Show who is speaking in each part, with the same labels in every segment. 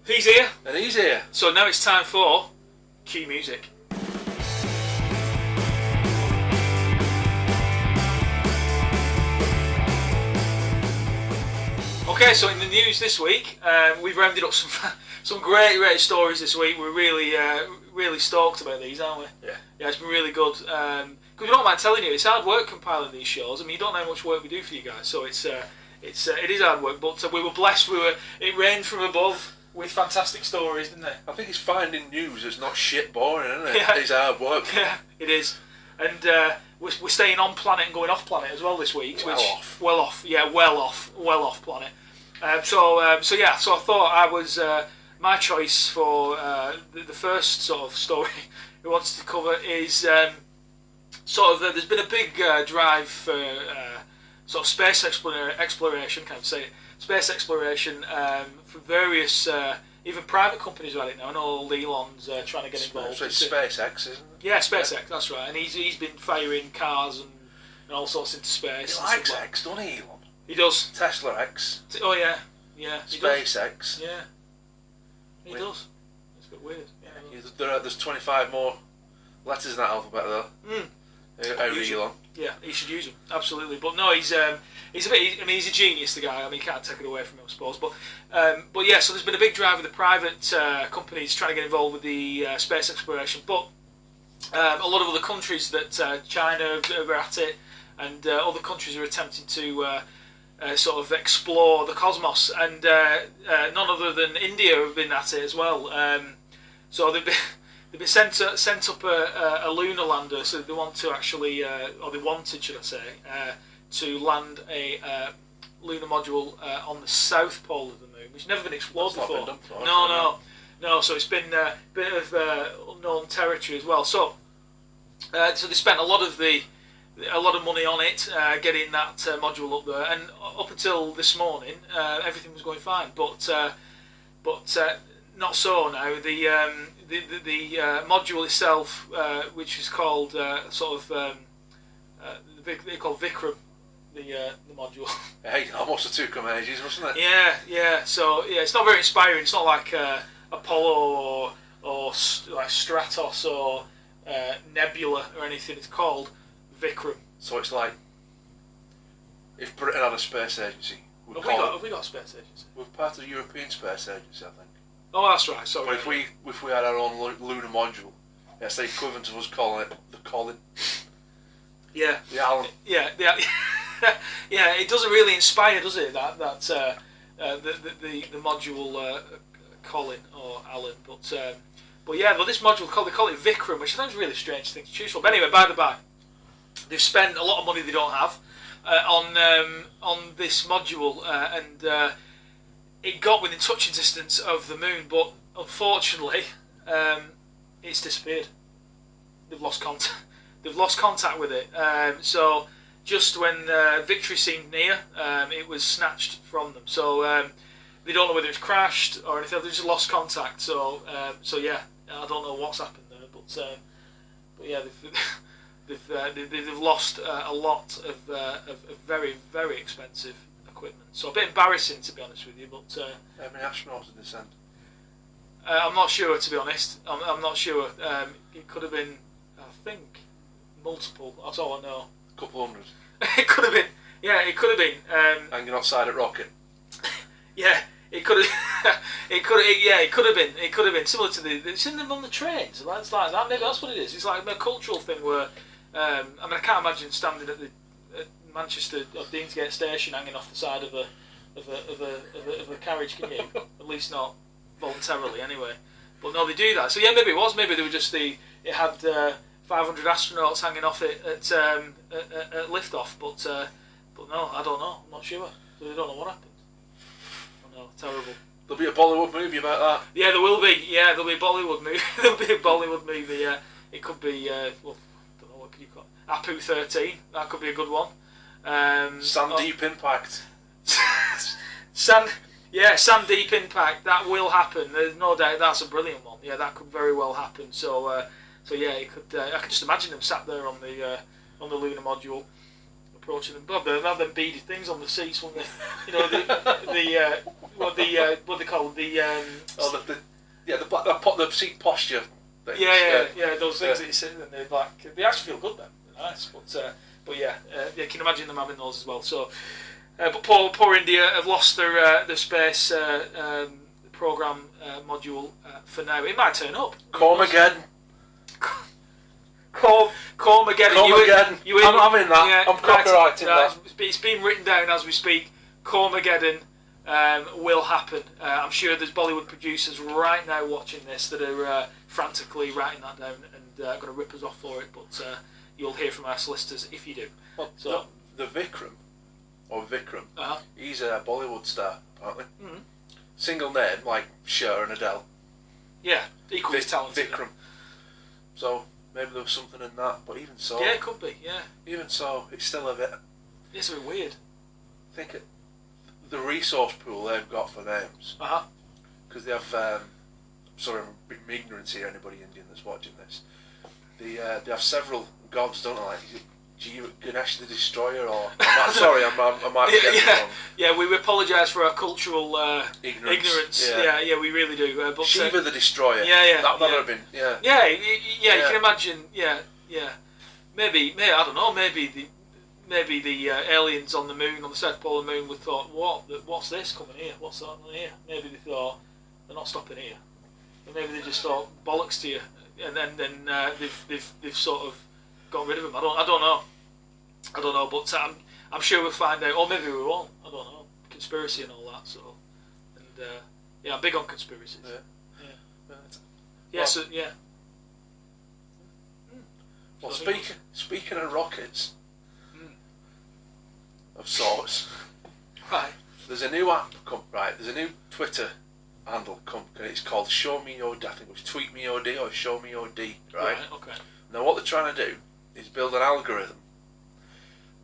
Speaker 1: He's here.
Speaker 2: And he's here.
Speaker 1: So now it's time for Cue Music. Okay, so in the news this week, we've rounded up some great stories this week. We're really stoked about these, aren't we?
Speaker 2: Yeah.
Speaker 1: Yeah, it's been really good. Because we don't mind telling you, it's hard work compiling these shows. I mean, you don't know how much work we do for you guys, so it is hard work. But we were blessed. It rained from above with fantastic stories, didn't it?
Speaker 2: I think it's finding news that's not shit boring, isn't it?
Speaker 1: Yeah.
Speaker 2: It's hard work.
Speaker 1: Yeah, it is. And we're staying on planet and going off planet as well this week. Well off planet. So I thought I was my choice for the first sort of story we wanted to cover is there's been a big drive for sort of space exploration, can't say it, space exploration for various even private companies are at it now. I know old Elon's trying to get involved.
Speaker 2: So it's SpaceX, isn't it?
Speaker 1: Yeah, SpaceX, that's right. And he's been firing cars and all sorts into space.
Speaker 2: He likes X, doesn't he, Elon?
Speaker 1: He does.
Speaker 2: Tesla X.
Speaker 1: Oh yeah.
Speaker 2: SpaceX.
Speaker 1: Yeah. He does. It's a bit weird.
Speaker 2: Yeah, there's 25 more letters in that alphabet though. Elon.
Speaker 1: Yeah, he should use them, absolutely. But no, he's a bit. I mean, he's a genius, the guy. I mean, you can't take it away from him, I suppose. But yeah, so there's been a big drive with the private companies trying to get involved with the space exploration. But a lot of other countries that China are at it, and other countries are attempting to sort of explore the cosmos, and none other than India have been at it as well. So they've been sent up a lunar lander, so they want to actually, or they wanted, should I say, to land a lunar module on the south pole of the moon, which has never been explored before. No. So it's been a bit of unknown territory as well. So they spent a lot of money on it, getting that module up there, and up until this morning, everything was going fine. But not so now. The module itself, which is called they call Vikram, the module.
Speaker 2: Hey, almost the two come ages, wasn't it?
Speaker 1: Yeah. So yeah, it's not very inspiring. It's not like Apollo or like Stratos or Nebula or anything. It's called Vikram.
Speaker 2: So it's like if Britain had a space agency.
Speaker 1: Have we got a space agency?
Speaker 2: We're part of the European Space Agency, I think.
Speaker 1: Oh, that's right. Sorry.
Speaker 2: But if we had our own lunar module, it's the equivalent of us calling it the Colin.
Speaker 1: Yeah.
Speaker 2: The Alan.
Speaker 1: Yeah. Yeah. It doesn't really inspire, does it? That the module Colin or Alan, but yeah. But this module they call it Vikram, which I think is a really strange thing to choose from. But anyway, by the by, they've spent a lot of money they don't have on this module, and it got within touching distance of the moon, but unfortunately, it's disappeared. They've lost contact. They've lost contact with it. So just when victory seemed near, it was snatched from them. So they don't know whether it's crashed or anything. They just lost contact. So yeah, I don't know what's happened there, but yeah, they've lost a lot of very, very expensive equipment. So a bit embarrassing, to be honest with you. But
Speaker 2: how many astronauts did they send?
Speaker 1: I'm not sure, to be honest. I'm not sure. It could have been, I think, multiple. That's all I know.
Speaker 2: A couple hundred.
Speaker 1: It could have been. Yeah, it could have been.
Speaker 2: Hanging outside at rocket.
Speaker 1: Yeah, it could have. It could have been. It could have been similar to it's in them on the trains. It's like that. Maybe that's what it is. It's like a cultural thing where. I mean, I can't imagine standing at the Manchester or Deansgate station hanging off the side of a carriage, can you? At least not voluntarily, anyway. But no, they do that. So yeah, maybe it was. Maybe they were just it had 500 astronauts hanging off it at liftoff. But no, I don't know. I'm not sure. So they don't know what happened. Oh no, terrible.
Speaker 2: There'll be a Bollywood movie about that.
Speaker 1: Yeah, there will be. Yeah, there'll be a Bollywood movie. There'll be a Bollywood movie. It could be. Well, I don't know what could you call it? Apu 13. That could be a good one.
Speaker 2: Deep Impact.
Speaker 1: Deep Impact. That will happen. There's no doubt. That's a brilliant one. Yeah, that could very well happen. So yeah, it could. I can just imagine them sat there on the lunar module. It'd approaching them. Bob, they have them beaded things on the seats, wouldn't they? You know, what they call the
Speaker 2: the seat posture things.
Speaker 1: Yeah, those things that you sit in, and they actually feel good then. They're nice, but yeah, you can imagine them having those as well. So, but poor India have lost their space program module for now. It might turn up.
Speaker 2: Cormageddon.
Speaker 1: Cormageddon. You in?
Speaker 2: I'm having that. Yeah, I'm copyrighting that.
Speaker 1: It's been written down as we speak. Cormageddon will happen. I'm sure there's Bollywood producers right now watching this that are frantically writing that down and going to rip us off for it. But you'll hear from our solicitors if you do.
Speaker 2: Well,
Speaker 1: so
Speaker 2: the Vikram,
Speaker 1: uh-huh.
Speaker 2: He's a Bollywood star apparently.
Speaker 1: Mm-hmm.
Speaker 2: Single name like Cher and Adele.
Speaker 1: Yeah, equally talented.
Speaker 2: Vikram. So maybe there was something in that, but even so.
Speaker 1: Yeah, it could be. Yeah.
Speaker 2: Even so, it's still a bit.
Speaker 1: It's a bit weird.
Speaker 2: Think the resource pool they've got for names. Because they have. Sorry, I'm ignorant here. Anybody Indian that's watching this, they have several gods, don't they? Like Ganesh the Destroyer, or I might be getting it wrong.
Speaker 1: Yeah, we apologise for our cultural ignorance. Yeah, we really do. But
Speaker 2: Shiva the Destroyer. That would have been. Yeah.
Speaker 1: You can imagine. Yeah. Maybe I don't know. Maybe the aliens on the moon, on the south pole of the moon, would thought, what's this coming here? What's that here? Maybe they thought they're not stopping here. Or maybe they just thought bollocks to you, and then they've sort of got rid of them. I don't know, but I'm sure we'll find out. Or maybe we won't. I don't know. Conspiracy and all that. So, and I'm big on conspiracies. Yeah.
Speaker 2: Well, speaking of rockets, of sorts,
Speaker 1: right?
Speaker 2: There's a new app. There's a new Twitter handle. It's called Show Me Your D. I think it was Tweet Me Your D or Show Me Your D. Right.
Speaker 1: Okay.
Speaker 2: Now what they're trying to do is build an algorithm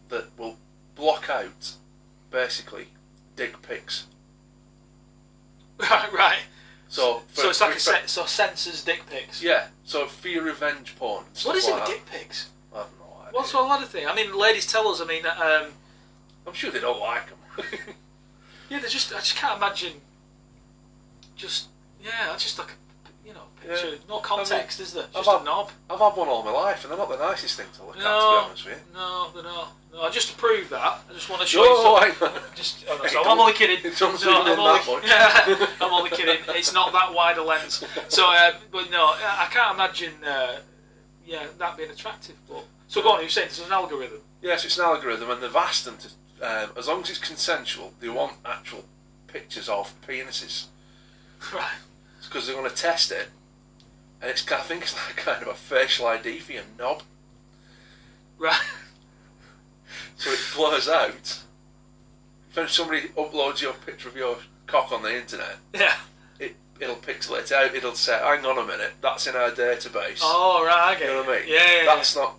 Speaker 2: that will block out, basically, dick pics.
Speaker 1: Right.
Speaker 2: So
Speaker 1: it's like censors dick pics.
Speaker 2: Yeah. So for your revenge porn.
Speaker 1: What is it with
Speaker 2: that.
Speaker 1: dick pics?
Speaker 2: I have no idea.
Speaker 1: What's a lot of things? I mean, ladies tell us. I mean,
Speaker 2: I'm sure they don't like them.
Speaker 1: Yeah, I just can't imagine. Just like a picture. Yeah. No context, is there? Just a knob.
Speaker 2: I've had one all my life, and they're not the nicest thing to look at, to be honest with you.
Speaker 1: No, they're not. No, just to prove that, I just want to show you something. I'm only kidding. I'm only kidding. It's not that wide a lens. So, but no, I can't imagine. That being attractive. But so go on. You're saying there's an algorithm.
Speaker 2: Yes, it's an algorithm, and they've asked them to, as long as it's consensual, they want actual pictures of penises.
Speaker 1: Right.
Speaker 2: It's because they're going to test it, and I think it's like kind of a facial ID for your knob.
Speaker 1: Right.
Speaker 2: So it blurs out. If somebody uploads your picture of your cock on the internet, it'll pixel it out. It'll say, "Hang on a minute, that's in our database."
Speaker 1: Oh right, I get
Speaker 2: you know what I mean?
Speaker 1: Yeah.
Speaker 2: That's not.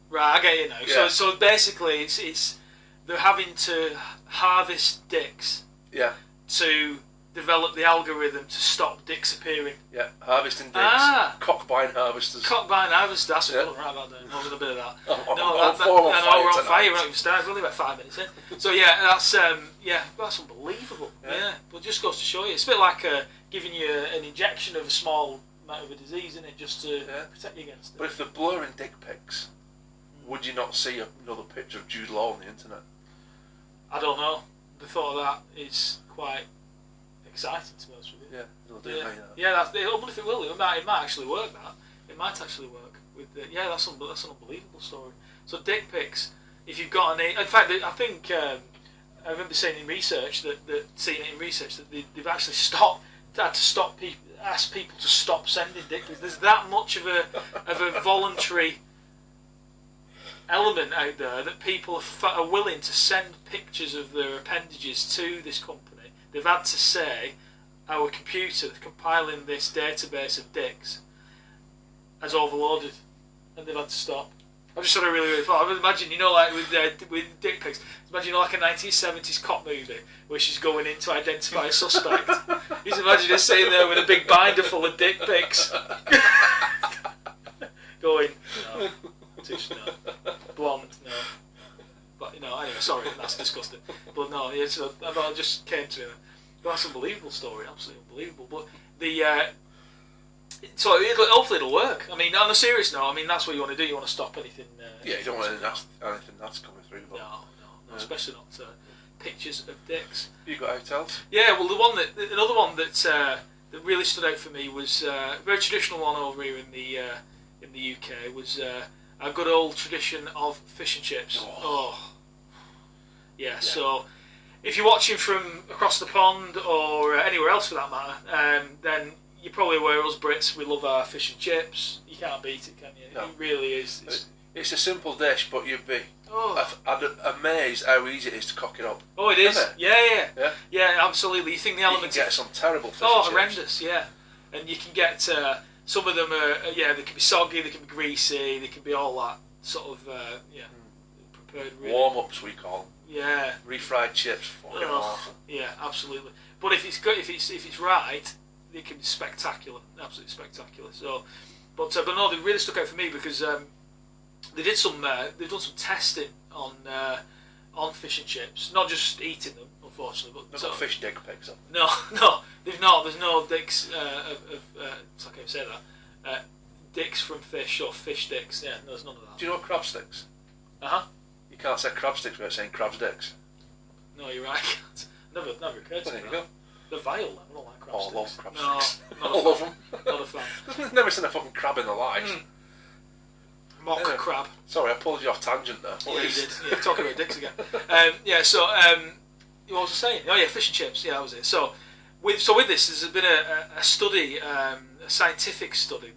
Speaker 1: Right, I get you now.
Speaker 2: Yeah.
Speaker 1: So basically, it's they're having to harvest dicks.
Speaker 2: Yeah.
Speaker 1: To develop the algorithm to stop dicks appearing.
Speaker 2: Yeah, harvesting dicks. Cockbine harvesters.
Speaker 1: Cockbine harvesters, that's a good right about that. We're a bit of that.
Speaker 2: We're on fire.
Speaker 1: We're not even started. We're only about 5 minutes in. So that's unbelievable. Yeah. But it just goes to show you. It's a bit like giving you an injection of a small amount of a disease, isn't it? Just to protect you against it.
Speaker 2: But if they're blurring dick pics, would you not see another picture of Jude Law on the internet?
Speaker 1: I don't know. The thought of that is quite exciting, to be honest with you.
Speaker 2: Yeah, it'll do me.
Speaker 1: Yeah, I wonder if it will. It might actually work. It might actually work. That's an unbelievable story. So dick pics, if you've got any. In fact, I think I remember seeing in research that they've actually asked people to stop sending dick pics. There's that much of a voluntary element out there that people are willing to send pictures of their appendages to this company. They've had to say, our computer compiling this database of dicks has overloaded, and they've had to stop. I just sort of really thought. I would imagine, like with dick pics. Imagine like a 1970s cop movie where she's going in to identify a suspect. You just imagine her sitting there with a big binder full of dick pics, going, no, blonde, no. But Anyway, sorry, that's disgusting. But no, yeah, so I just came to it. That's an unbelievable story, absolutely unbelievable. But so hopefully it'll work. I mean, on a serious note, I mean that's what you want to do. You want to stop anything.
Speaker 2: You don't want anything that's coming through. But
Speaker 1: no, especially not pictures of dicks.
Speaker 2: You got hotels?
Speaker 1: Yeah, well, another one that really stood out for me was a very traditional one over here in the UK was a good old tradition of fish and chips. Yeah. So if you're watching from across the pond or anywhere else for that matter, then you're probably aware us Brits, we love our fish and chips. You can't beat it, can you? No. It really is.
Speaker 2: It's a simple dish, but you'd be amazed how easy it is to cock it up.
Speaker 1: Oh, it is. Yeah, absolutely. You think the element
Speaker 2: you can get some terrible fish and chips.
Speaker 1: Horrendous, yeah. And you can get some of them they can be soggy, they can be greasy, they can be all that sort of prepared. Really.
Speaker 2: Warm-ups we call them.
Speaker 1: Yeah.
Speaker 2: Refried chips, fucking awful.
Speaker 1: Yeah, absolutely. But if it's good, if it's right, it can be spectacular, absolutely spectacular. So, but no, they really stuck out for me because they've done some testing on fish and chips, not just eating them, unfortunately. But
Speaker 2: there's no fish dick pics up.
Speaker 1: No, they've not. There's no dicks I can't say that. Dicks from fish or fish dicks. Yeah, no, there's none of that.
Speaker 2: Do you know crab sticks? You can't say crab sticks without saying crab's dicks.
Speaker 1: No, you're right. Never occurred to me. There you go. They're vile. I don't like crab sticks.
Speaker 2: I love crab sticks.
Speaker 1: I
Speaker 2: love them.
Speaker 1: Not a fan.
Speaker 2: I've never seen a fucking crab in their lives.
Speaker 1: Mock crab.
Speaker 2: Sorry, I pulled you off tangent there.
Speaker 1: You did. Yeah, talking about dicks again. So what was I saying? Oh yeah, fish and chips. Yeah, that was it. So with this, there's been a study, a scientific study.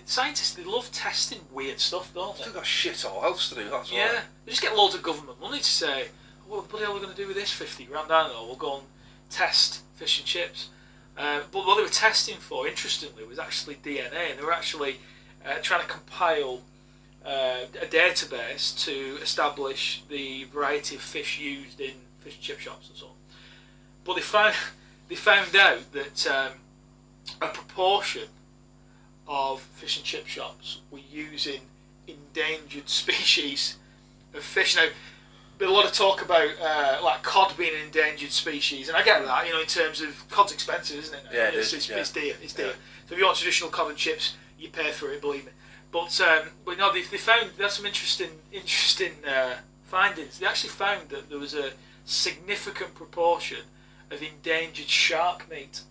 Speaker 1: Scientists love testing weird stuff, don't they?
Speaker 2: They've got shit all else to do. That's
Speaker 1: why. They just get loads of government money to say, what the bloody hell are we going to do with this 50 grand? I don't know. We'll go and test fish and chips. But what they were testing for, interestingly, was actually DNA, and they were actually trying to compile a database to establish the variety of fish used in fish and chip shops and so on. But they found out that a proportion of fish and chip shops were using endangered species of fish. Now, been a lot of talk about like cod being an endangered species, and I get that. In terms of cod's expensive, isn't it?
Speaker 2: Yeah,
Speaker 1: it's dear. It's dear. So if you want traditional cod and chips, you pay for it. Believe me. But no, they found there's some interesting findings. They actually found that there was a significant proportion of endangered shark meat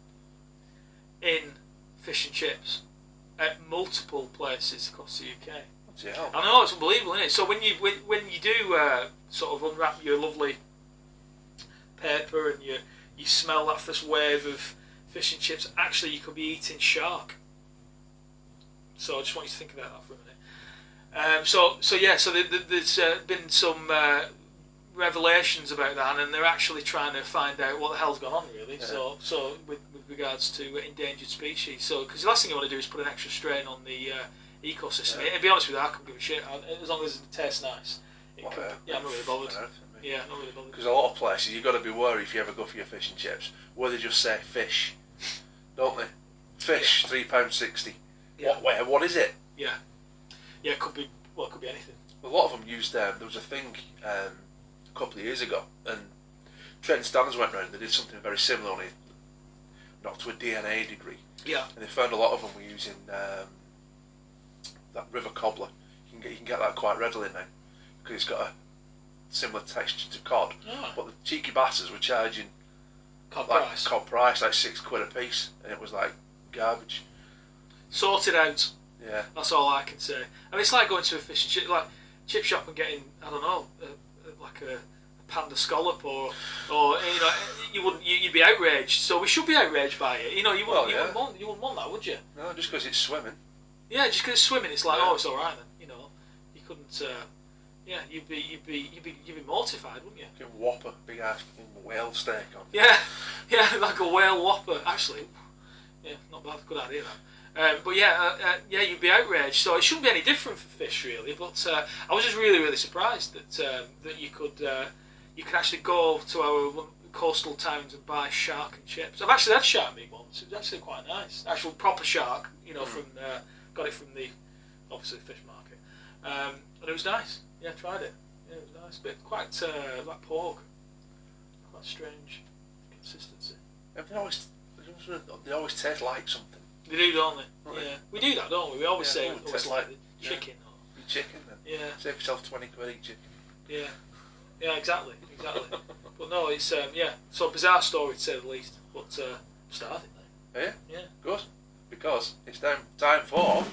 Speaker 1: in fish and chips at multiple places across the UK.
Speaker 2: Yeah.
Speaker 1: I know, it's unbelievable, isn't it? So when you do sort of unwrap your lovely paper and you smell that first wave of fish and chips, actually you could be eating shark. So I just want you to think about that for a minute. So there's been some revelations about that, and they're actually trying to find out what the hell's gone on, really. Yeah. So with regards to endangered species, because the last thing you want to do is put an extra strain on the ecosystem. Yeah. To be honest with you, I couldn't give a shit. As long as it tastes nice. I'm not really bothered. Yeah, not really bothered.
Speaker 2: Because a lot of places, you've got to be worried if you ever go for your fish and chips, where they just say fish, don't they? Fish, £3.60.
Speaker 1: Yeah.
Speaker 2: What is it?
Speaker 1: Yeah, it could be. Well, it could be anything.
Speaker 2: A lot of them used. There was a thing a couple of years ago, and Trent Stanners went round. They did something very similar, only not to a DNA degree.
Speaker 1: Yeah.
Speaker 2: And they found a lot of them were using that river cobbler. You can get that quite readily now because it's got a similar texture to cod.
Speaker 1: Oh.
Speaker 2: But the cheeky bastards were charging
Speaker 1: cod
Speaker 2: price, like £6 a piece, and it was like garbage.
Speaker 1: Sorted out.
Speaker 2: Yeah.
Speaker 1: That's all I can say. I mean, it's like going to a fish and chip shop and getting, I don't know, like a panda scallop or you'd be outraged. So we should be outraged by it. You wouldn't want that, would you?
Speaker 2: No, just because it's swimming.
Speaker 1: Yeah, just because it's swimming, it's like, it's all right then. You couldn't. You'd be mortified, wouldn't you?
Speaker 2: Whopper, big ass whale steak on.
Speaker 1: Yeah, like a whale whopper. Actually, not bad. Good idea that. You'd be outraged. So it shouldn't be any different for fish, really. But I was just really, really surprised that you could actually go to our coastal towns and buy shark and chips. I've actually had shark meat once. It was actually quite nice. Actual proper shark. Got it from the obviously fish market, and it was nice. Yeah, tried it. Yeah, it was nice. Bit quite like pork. Quite strange consistency.
Speaker 2: Yeah, they always taste like something.
Speaker 1: They do, don't they?
Speaker 2: Right.
Speaker 1: Yeah. We do that, don't we? We always say
Speaker 2: it tastes like
Speaker 1: chicken.
Speaker 2: Your chicken then.
Speaker 1: Yeah.
Speaker 2: Save yourself 20 quid each chicken.
Speaker 1: Yeah. Yeah, exactly. But no, it's so bizarre story to say the least. But starting there.
Speaker 2: Yeah?
Speaker 1: Yeah.
Speaker 2: Good. Because it's time for